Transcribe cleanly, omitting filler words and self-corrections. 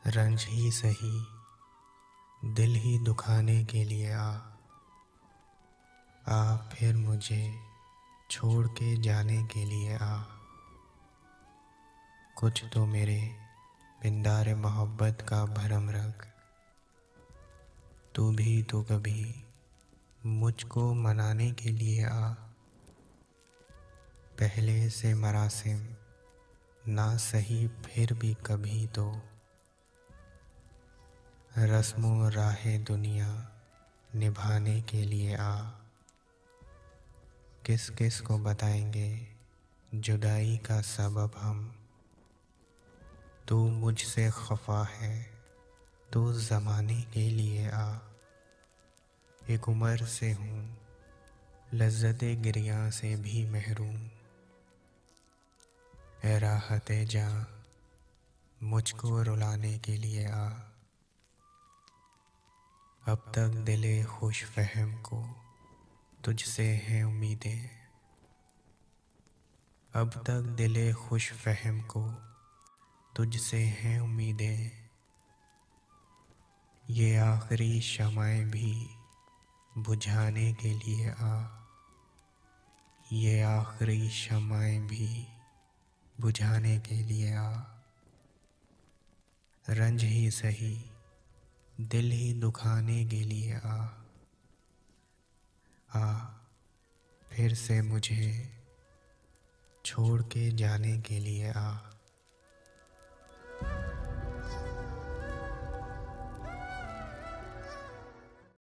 रंज ही सही, दिल ही दुखाने के लिए आ फिर मुझे छोड़ के जाने के लिए आ। कुछ तो मेरे पिंडारे मोहब्बत का भरम रख, तू भी तो कभी मुझको मनाने के लिए आ। पहले से मरासिम ना सही फिर भी कभी तो रस्मों राहे दुनिया निभाने के लिए आ। किस किस को बताएंगे जुदाई का सबब हम, तू मुझसे खफा है तो ज़माने के लिए आ। एक उम्र से हूँ लज़्ज़ते गिरियाँ से भी महरूम, ए राहते जाँ मुझको रुलाने के लिए आ। अब तक दिले खुश फहम को तुझसे हैं उम्मीदें, अब तक दिले खुश फहम को तुझसे हैं उम्मीदें। ये आखिरी शमाएं भी बुझाने के लिए आ, ये आखिरी शमाएं भी बुझाने के लिए आ। रंज ही सही, दिल ही दुखाने के लिए आ फिर से मुझे छोड़ के जाने के लिए आ।